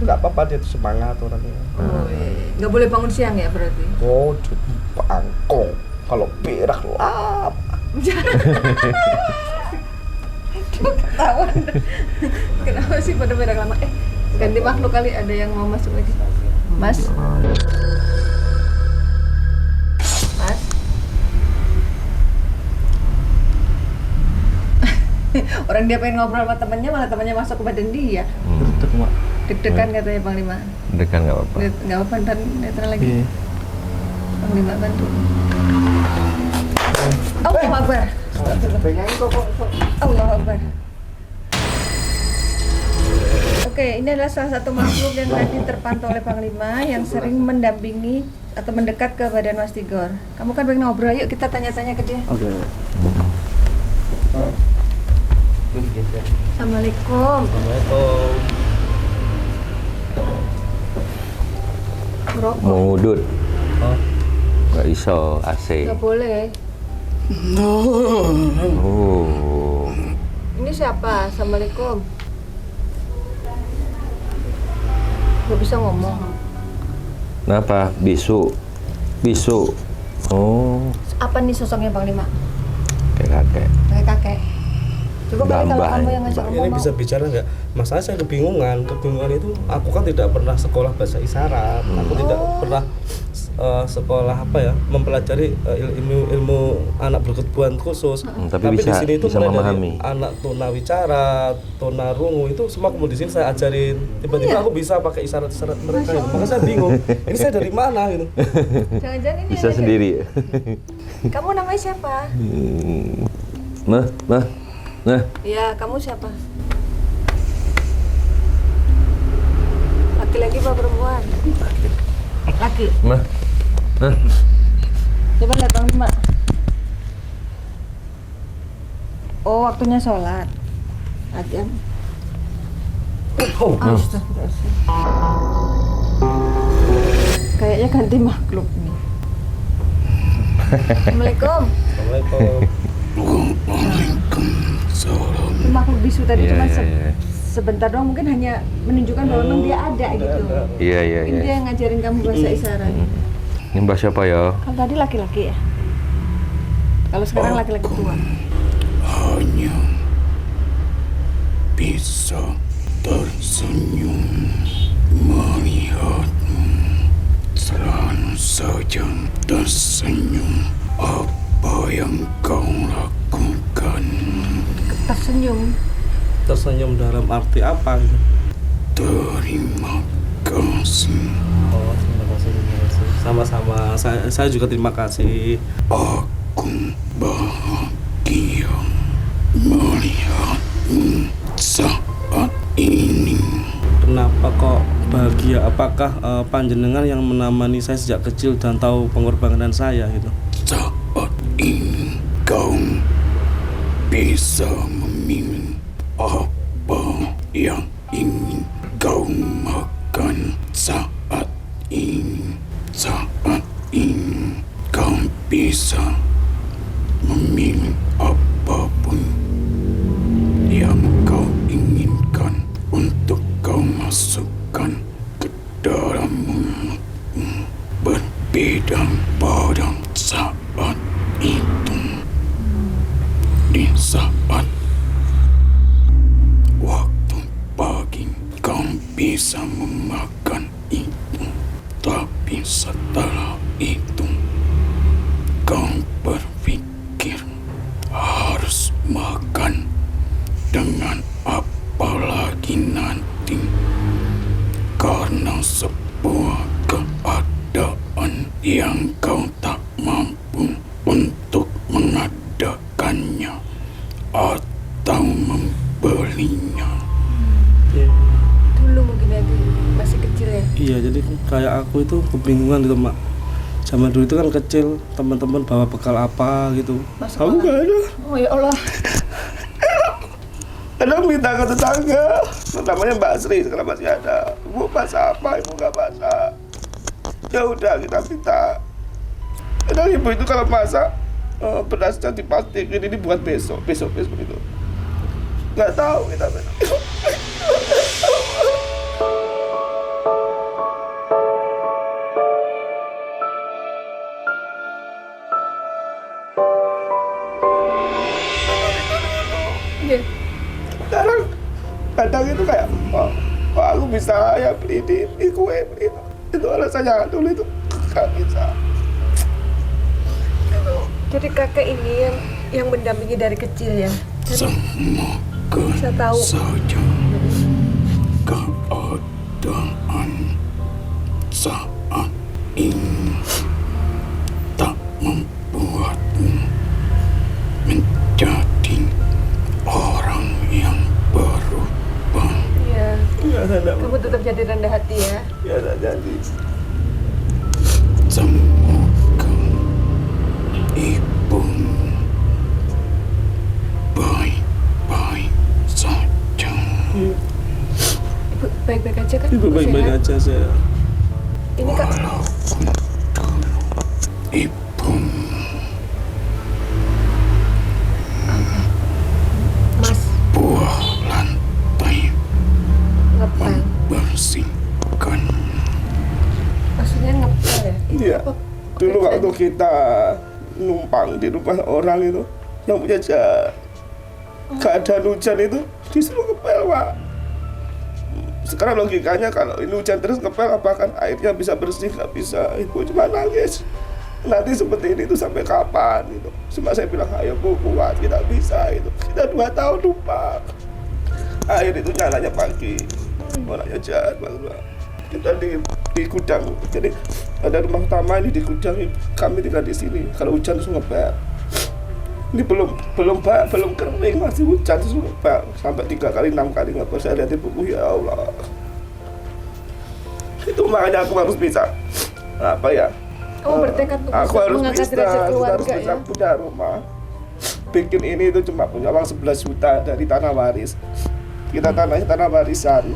C: Nggak apa-apa dia tuh semangat orangnya.
B: Oh iya. Nggak boleh bangun siang ya berarti?
C: Oh, bangkong. Kalau berak lap.
B: Ketahuan. Kenapa sih pada berak lama? Ganti makhluk kali, ada yang mau masuk lagi. Mas. Mas. Orang dia pengen ngobrol sama temannya, malah temannya masuk ke badan dia.
C: Berdek, Mak.
B: Deg-degan katanya Panglima.
A: Dekan nggak apa-apa.
B: Nggak apa-apa, ntar netral lagi.
C: Iya.
B: Panglima bantu. Allahu Akbar. Allahu Akbar. Oke, ini adalah salah satu makhluk yang tadi terpantau oleh Panglima yang sering mendampingi atau mendekat ke badan Mas Tigor. Kamu kan pengen ngobrol, yuk kita tanya-tanya ke dia.
C: Oke.
B: Assalamualaikum.
C: Assalamualaikum.
B: Merokok?
A: Mau ngudut?
C: Oh.
A: Nggak iso, AC.
B: Nggak boleh.
A: Oh.
B: Ini siapa? Assalamualaikum. Nggak bisa ngomong.
A: Kenapa? Bisu. Bisu. Oh,
B: Apa nih sosoknya Panglima?
A: kayak kakek.
B: Kayak kakek. Coba kali kalau
A: Mbah,
B: kamu yang ngajak
A: Mbah.
B: ngomong
C: Ini
B: mau.
C: bisa bicara nggak? Masalah saya kebingungan itu aku kan tidak pernah sekolah bahasa isyarat, aku tidak pernah sekolah mempelajari ilmu anak berkebutuhan khusus.
A: Tapi
C: di
A: bisa-
C: sini itu
A: bisa
C: mulai
A: memahami.
C: dari anak tunawicara, tunarungu itu semua di sini saya ajarin. Tiba-tiba aku bisa pakai isyarat-isyarat mereka. Maka saya bingung, ini saya dari mana gitu.
B: Jangan-jangan ini
A: Bisa
B: yang
A: sendiri.
B: ngajak- Kamu namanya siapa?
A: Mah. Nah,
B: Iya, kamu siapa? Laki-laki apa perempuan? Laki.
A: Mah. Nah,
B: Coba lihat Bang Mbak. Oh, waktunya sholat. Adzan. Astagfirullahaladzim. Kayaknya ganti makhluk nih. Assalamualaikum.
C: Assalamualaikum.
D: Waalaikumsalam.
B: Itu makhluk bisu tadi
A: Iya,
B: cuma
A: iya, iya.
B: sebentar doang, mungkin hanya menunjukkan bahwa memang dia ada gitu.
A: Iya, iya,
B: Mungkin dia
A: iya.
B: yang ngajarin kamu bahasa isyarat.
A: Ini Mbah siapa ya?
B: Kalau tadi laki-laki ya. Kalau sekarang laki-laki tua.
D: Hanya bisa tersenyum melihatmu, selalu saja tersenyum. Apa yang kau lakukan?
B: Tersenyum.
C: Tersenyum dalam arti apa gitu?
D: Terima kasih.
C: Oh, terima kasih. Sama-sama. Saya juga terima kasih.
D: Aku bahagia melihatmu saat ini.
C: Kenapa kok bahagia? Apakah panjenengan yang menemani saya sejak kecil dan tahu pengorbanan saya gitu?
D: Saat ini kau bisa memilih apa yang ingin kau makan saat ini. Saat ini kau bisa memilih apapun yang kau inginkan untuk kau masukkan ke dalam mulutmu. Berbeda pada saat itu. Di saat waktu pagi kau bisa memakan itu, tapi setelah itu kau berpikir harus makan dengan apa lagi nanti, karena sebuah keadaan yang kau tak mampu untuk mengadakannya atau membelinya.
B: Dulu mungkin ya, masih kecil ya.
C: Iya, jadi kayak aku itu kebingungan gitu, Mak. Zaman dulu itu kan kecil, teman-teman bawa bekal apa gitu.
B: Masuk
C: Aku
B: mana?
C: nggak ada.
B: Oh ya Allah.
C: Kadang minta ke tetangga, namanya Mbak Sri, sekarang masih ada. Ibu masak apa? Ibu nggak masak. Ya udah kita minta. Kadang ibu itu kalau masak pedasnya dipastikan ini buat besok itu. Nggak tahu kita.
B: Iya.
C: Kadang itu kayak, oh, aku bisa ya beli ini kue beli itu. Itu alasannya dulu itu nggak bisa.
B: Jadi kakek ini yang mendampingi dari kecil ya.
D: Semoga
B: Bisa tahu.
D: saja keadaan saat ini tak membuatmu menjadi orang yang berubah.
B: Iya.
C: Nggak ada,
B: Kamu tetap jadi rendah hati ya.
C: nggak ada jadi.
D: Semoga ibu baik-baik saja.
B: Ibu baik-baik aja kan?
C: Ibu baik-baik
B: sehat?
C: aja saya.
B: Ini kak,
D: Walaupun dulu ibu
B: Mas
D: buah lantai
B: ngepel.
D: membersihkan.
B: Maksudnya ngepel ya? Itu
C: Iya.
B: apa?
C: Dulu
B: Pekerjaan?
C: waktu kita numpang di rumah orang itu yang punya keadaan hujan itu disuruh ngepel, Pak. Sekarang logikanya kalau ini hujan terus ngepel, apakah airnya bisa bersih? Nggak bisa. Ibu cuma nangis. Nanti seperti ini itu sampai kapan gitu. Cuma saya bilang, ayo Bu, kuat, kita bisa itu. Kita 2 tahun lupa. Air itu nyalanya pagi, orangnya jahat banget, Pak. Kita di gudang, jadi ada rumah utama ini di gudang, kami tinggal di sini. Kalau hujan terus ngepel. Ini belum kering, masih hujan terus ngepel. Sampai 3 kali 6 kali ngepel. Saya lihat di buku, ya Allah. Itu makanya aku harus bisa apa ya?
B: Kamu bertekad untuk
C: aku harus
B: mengangkat
C: bisa,
B: derajat
C: harus
B: keluarga
C: bisa
B: ya?
C: punya rumah. Bikin ini itu cuma punya uang 11 juta dari tanah waris. Kita tanahnya tanah warisan.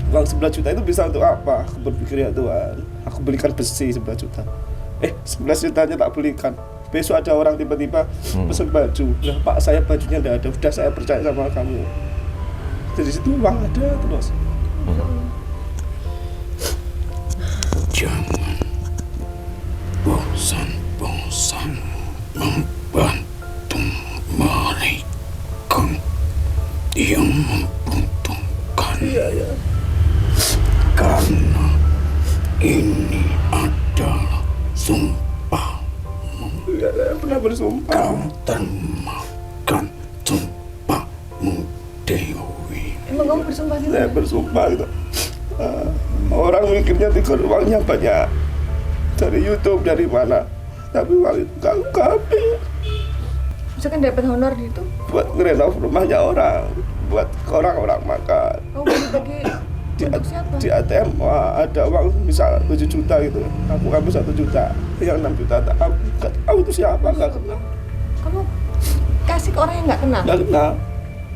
C: Uang 11 juta itu bisa untuk apa? Aku berpikir, ya Tuhan, aku belikan besi 11 juta. 11 jutanya tak belikan. Besok ada orang tiba-tiba pesen baju. Lah Pak, saya bajunya tidak ada. Udah, saya percaya sama kamu. Dari situ uang ada terus.
D: Jangan bosan-bosan membantu mereka yang membutuhkan.
C: Iya.
D: Karena ini adalah sumpah.
C: Iya, saya pernah bersumpah.
D: Kau termakan sumpahmu, Dewi.
B: Emang kamu bersumpah gitu?
C: Saya bersumpah gitu. Orang mikirnya tiga uangnya banyak dari YouTube, dari mana, tapi uang itu gak habis.
B: Misalkan dapat honor gitu,
C: Buat ngerenov rumahnya orang, buat orang-orang makan.
B: kamu bagi untuk siapa?
C: Di ATM ada uang misal 7 juta gitu, aku ambil 1 juta, yang 6 juta tak aku gak tahu itu siapa, gak kenal.
B: Kamu kasih ke orang yang nggak kenal?
C: Gak kenal.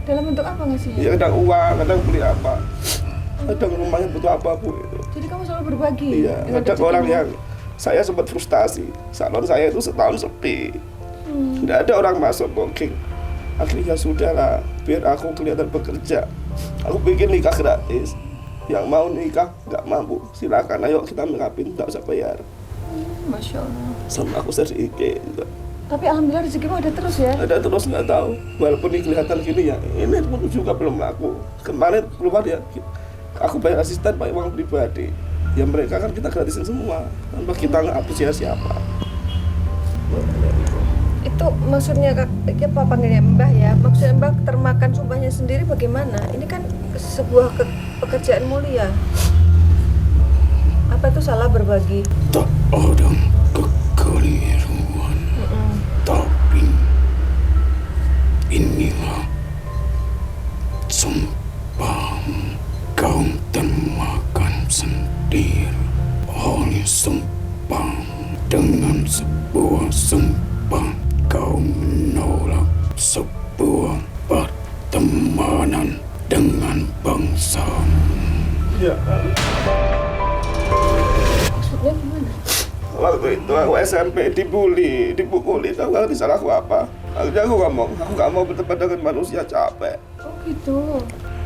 B: Dalam bentuk apa ngasihnya?
C: Ya kadang uang, kadang beli apa, kadang rumahnya butuh apa Bu itu.
B: Jadi kamu selalu berbagi?
C: Iya,
B: dengan
C: ada
B: rezekimu?
C: orang yang saya sempat frustasi, salon saya itu setahun sepi, nggak ada orang masuk booking. Akhirnya sudahlah, biar aku kelihatan bekerja, aku bikin nikah gratis. Yang mau nikah nggak mampu, silakan, ayo kita merapin, nggak usah bayar.
B: Masya Allah.
C: Sama aku share IG juga.
B: Tapi alhamdulillah rezekimu ada terus ya?
C: Ada terus, nggak tahu, walaupun ini kelihatan gini ya, ini pun juga belum laku. Kemarin keluar ya, aku bayar asisten pakai uang pribadi. Ya mereka kan kita gratisin semua, tanpa kita ngapresiasi apa.
B: Itu maksudnya apa panggilnya Mbah ya? Maksudnya Mbah termakan sumpahnya sendiri bagaimana? Ini kan sebuah pekerjaan mulia. Apa itu salah berbagi?
D: Tak ada kekeliruan, tapi inilah sumpahmu. Kau termakan sendiri oleh sumpahmu. Dengan sebuah sumpah kau menolak sebuah pertemanan dengan bangsamu.
C: Ya,
B: Maksudnya gimana?
C: waktu itu aku SMP dipukuli, tahu nggak salah aku apa? Akhirnya aku ngomong, aku nggak mau berteman dengan manusia, capek.
B: Oh gitu.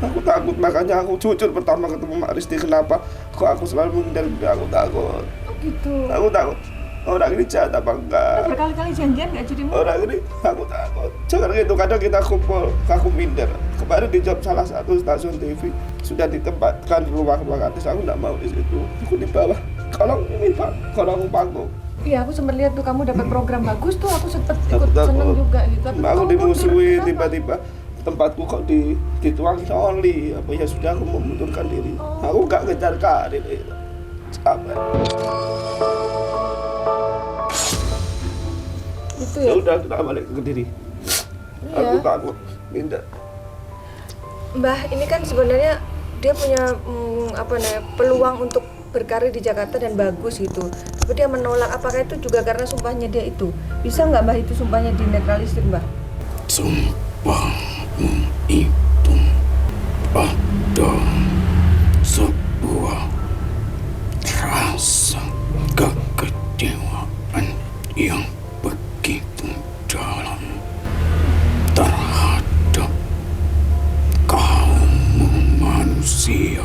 C: Aku takut, makanya aku jujur pertama ketemu Mak Risti. Kenapa? Kok aku selalu menghindar dia? Aku takut.
B: Oh gitu.
C: Aku takut. Orang ini jahat apa enggak?
B: Berkali-kali janjian nggak jadi mau?
C: Orang ini aku takut. Jangan gitu. Kadang kita kumpul, aku minder. Kemarin di job salah satu stasiun TV sudah ditempatkan ruang artis. Aku nggak mau di situ. Aku di bawah. Kolong ini Pak, kolong panggung.
B: Iya, aku sempat lihat tuh kamu dapat program bagus tuh, aku sempet ikut
C: Aku takut.
B: seneng juga gitu. Tapi
C: Aku
B: kamu
C: dimusuhin
B: kenapa?
C: tiba-tiba. Tempatku kok dituang oli, apa ya sudah aku memundurkan diri. Aku nggak ngejar karir itu. Capek.
B: Itu
C: Ya
B: ya.
C: udah kita balik ke diri.
B: Iya.
C: Aku takut, minder.
B: Mbah, ini kan sebenarnya dia punya peluang untuk berkarir di Jakarta dan bagus gitu. Tapi dia menolak. Apakah itu juga karena sumpahnya dia itu? Bisa nggak Mbah itu sumpahnya dinetralisir, Mbah?
D: Sumpahmu itu pada sebuah rasa kekecewaan yang begitu dalam terhadap kaum manusia.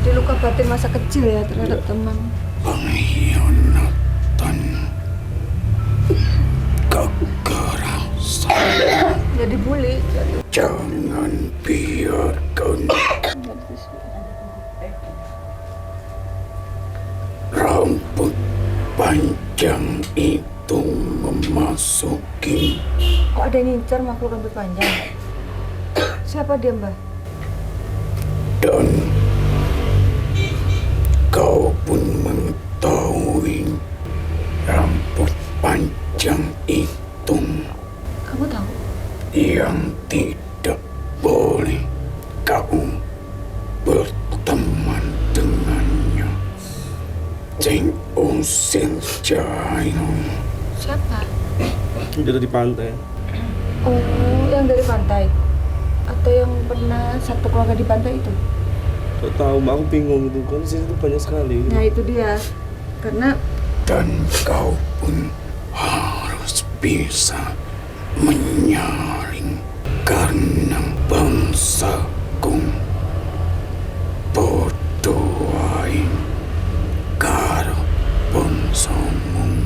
B: Jadi luka batin masa kecil ya terhadap teman.
D: Pengkhianatan, kekerasan,
B: Jadi
D: panjang itu memasuki
B: Kok ada yang ngincar makhluk rambut panjang? Siapa dia, Mbah?
D: dan kau pun mengetahui rambut panjang itu
B: Kamu tahu?
D: yang tidak boleh kau berteman dengannya. Jeng usir Jaino.
B: Siapa?
C: Dia ada di pantai.
B: Oh, yang dari pantai? Atau yang pernah satu keluarga di pantai itu?
C: Gak tahu, Mbak, aku bingung gitu kan. Di sini tuh banyak sekali.
B: Nah itu dia. Karena
D: Dan kau pun harus bisa menyaring karena bangsaku podoai karo bangsamu.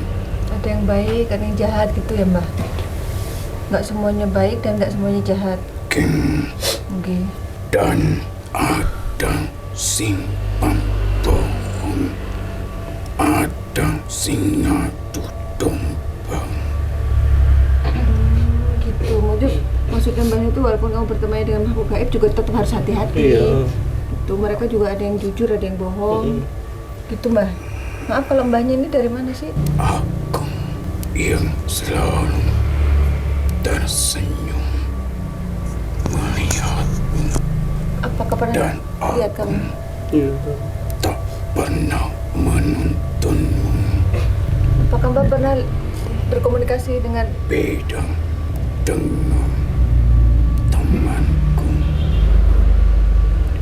B: ada yang baik, ada yang jahat gitu ya, Mbah? Nggak semuanya baik dan nggak semuanya jahat.
D: King
B: Oke.
D: dan ada sing pambohong, ada sing ngadu domba.
B: Gitu. Maksudnya Mbah itu walaupun kamu berteman dengan makhluk gaib juga tetap harus hati-hati.
C: Iya.
B: Gitu. Mereka juga ada yang jujur, ada yang bohong. Gitu, Mbah. Maaf kalau Mbahnya ini dari mana sih?
D: Aku yang selalu tersenyum melihatmu
B: Apakah pernah
D: dan
B: lihat
D: aku
B: kamu?
C: Iya.
D: tak pernah menontonmu.
B: Apakah Mbah pernah berkomunikasi dengan
D: Beda dengan temanku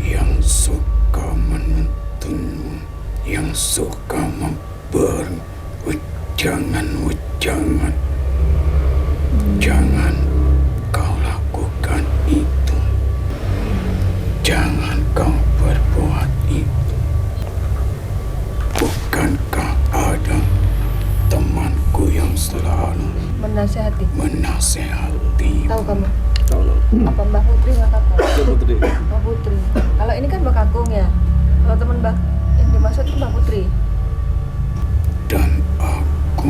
D: yang suka menontonmu, yang suka memberi wejangan-wejangan. Jangan kau lakukan itu. Jangan kau berbuat itu. Bukankah ada temanku yang selalu
B: menasehati?
D: menasehati?
B: Tahu kamu?
C: Tahu dong.
B: Apa Mbah Putri Mbah Kakung?
C: Mbak Putri.
B: Mbah Putri. Kalau ini kan Mbah Kakung ya. Kalau teman Mbah yang dimaksud itu Mbah Putri.
D: Dan aku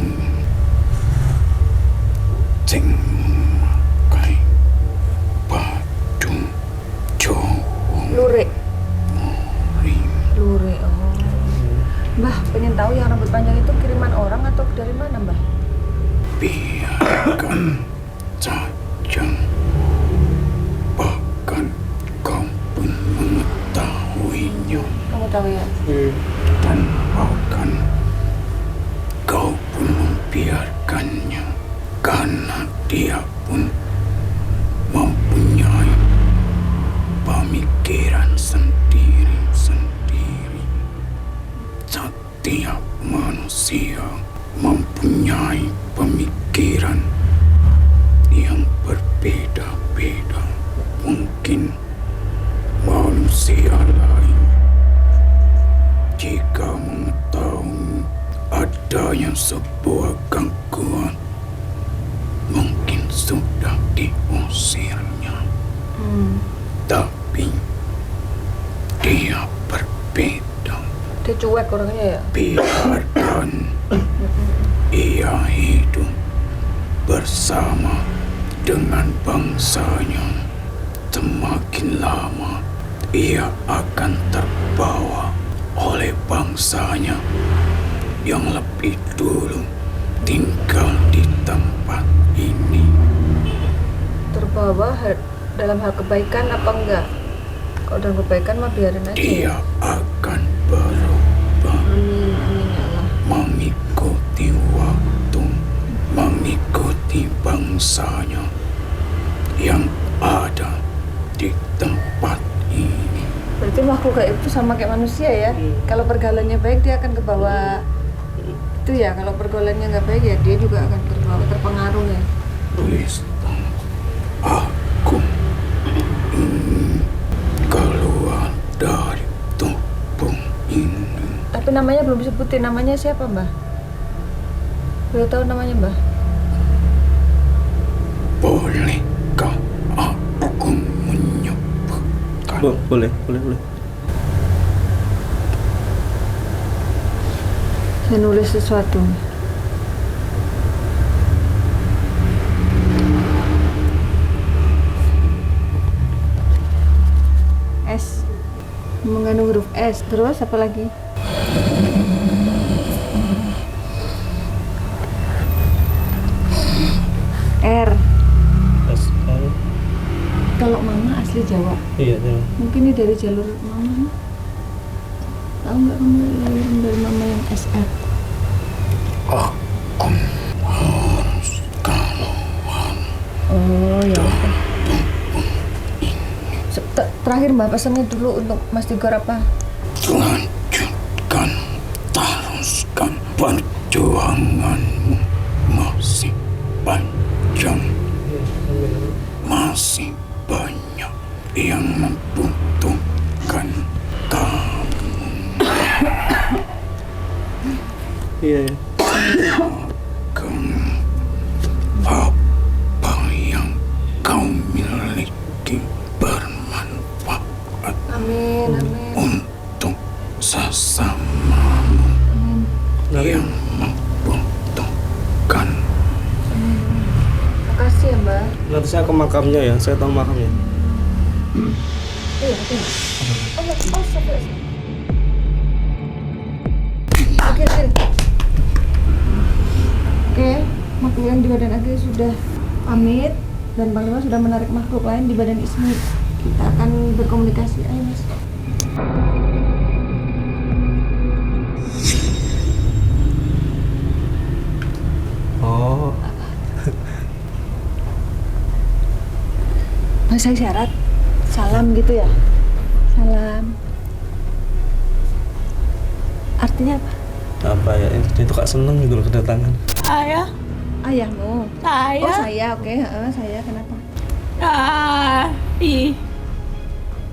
D: sing memakai baju Jawa
B: Lurik.
D: Mori.
B: Lurik. Oh. Mbah, pengen tahu yang rambut panjang itu kiriman orang atau dari mana, Mbah?
D: Biarkan saja. Bahkan kau pun mengetahuinya.
B: Kamu tahu ya?
D: Dan bahkan kau pun membiarkannya karena dia pun mempunyai pemikiran sendiri-sendiri. Setiap manusia mempunyai pemikiran yang berbeda-beda. Mungkin manusia lain jika mengetahui adanya sebuah gangguan, mungkin sudah diusirnya. Tapi dia berbeda.
B: Dia cuek orangnya ya?
D: Biarkan ia hidup bersama dengan bangsanya. Semakin lama ia akan terbawa oleh bangsanya yang lebih dulu tinggal di tempat ini.
B: Terbawa dalam hal kebaikan apa enggak? Kalau dalam kebaikan mah biarin aja.
D: Dia akan berubah,
B: Amin, amin ya Allah.
D: mengikuti waktu, mengikuti bangsanya yang ada di tempat ini.
B: Berarti makhluk gaib itu sama kayak manusia ya? Kalau pergaulannya baik dia akan ke bawah itu ya. Kalau pergaulannya nggak baik ya dia juga akan terbawa, terpengaruh ya.
D: Wisnu, aku ingin keluar dari tubuh ini.
B: Tapi namanya belum disebutin. Namanya siapa, Mbah? Boleh tahu namanya, Mbah?
D: Bolehkah aku menyebutkan?
C: Boleh.
B: Saya nulis sesuatu. S. Mengandung huruf S. Terus apa lagi? R.
C: SL.
B: Kalau mama asli Jawa.
C: Iya, iya.
B: Mungkin ini dari jalur mama. Tahu nggak kamu lahir dari mama yang SR?
D: Aku harus keluar.
B: Oh ya. Terakhir Mbak pesannya dulu untuk Mas Tigor apa?
D: Lanjutkan, teruskan perjuanganmu. Masih panjang, masih banyak yang membutuhkan kamu.
C: Iya.
D: Kamu, apa yang kau miliki bermanfaat
B: Amin, amin.
D: untuk sesamamu yang membutuhkan.
B: Makasih ya Mbak.
C: Nanti saya ke makamnya ya, saya tahu makamnya.
B: Iya, iya. Sampai. Oke. Oke, makhluk yang di badan Age sudah pamit dan Panglima sudah menarik makhluk lain di badan Ismi. Kita akan berkomunikasi. Ayo Mas.
C: Oh,
B: Mas saya syarat salam gitu ya. Salam. Artinya apa?
C: apa ya? Itu Kak seneng gitu loh kedatangan.
E: Ayah,
B: Ayahmu.
E: saya,
B: Oh saya, oke. Saya kenapa?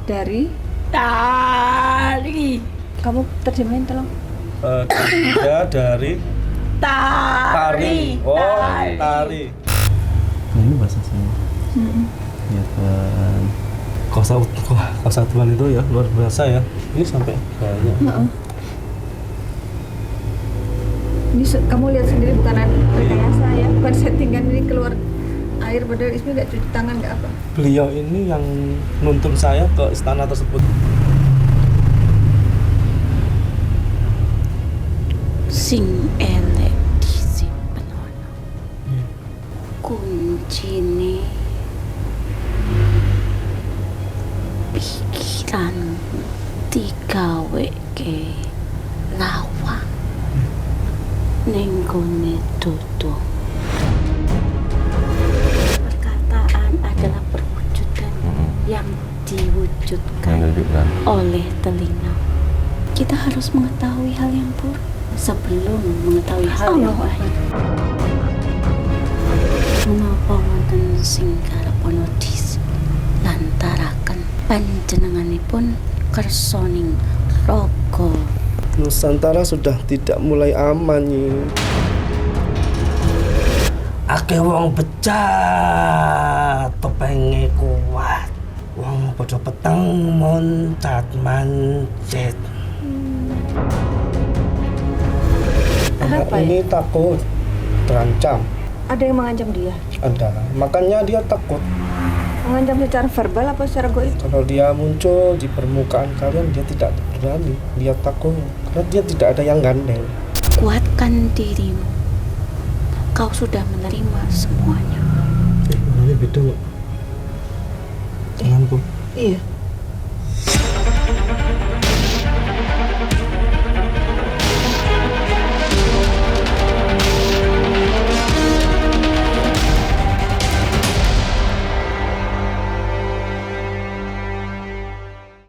E: dari
B: Dari. Kamu terjemahin tolong.
C: Dia dari tari. Oh, tari. Nah, ini bahasa saya. Ya kan. Kesatuan itu ya luar biasa ya. Ini sampai banyak.
B: Ini kamu lihat sendiri bukan rekayasa ya, bukan settingan, ini keluar air padahal Ismi nggak cuci tangan nggak apa.
C: Beliau ini yang nuntun saya ke istana tersebut.
E: sing elek disimpen ono. Kuncine pikiran digaweke lawang ning gone tutu. Perkataan adalah perwujudan yang diwujudkan
A: Menunjukkan.
E: oleh telinga. Kita harus mengetahui hal yang buruk sebelum mengetahui hal yang baik. Menapa wonten sing karepana lantaraken panjenenganipun kersoning raga.
C: Nusantara sudah tidak mulai aman nih. Akeh wong becah, topenge kuat. Wong padha peteng moncat mancet. Anak
B: Kenapa ya?
C: ini takut, terancam.
B: Ada yang mengancam dia?
C: Ada. Makanya dia takut.
B: Mengancam secara verbal apa secara goib?
C: Kalau dia muncul di permukaan kalian, dia tidak berani. Dia takut karena dia tidak ada yang gandeng.
E: Kuatkan dirimu. Kau sudah menerima semuanya.
C: Ini beda, Mbak. Tanganku.
B: Iya.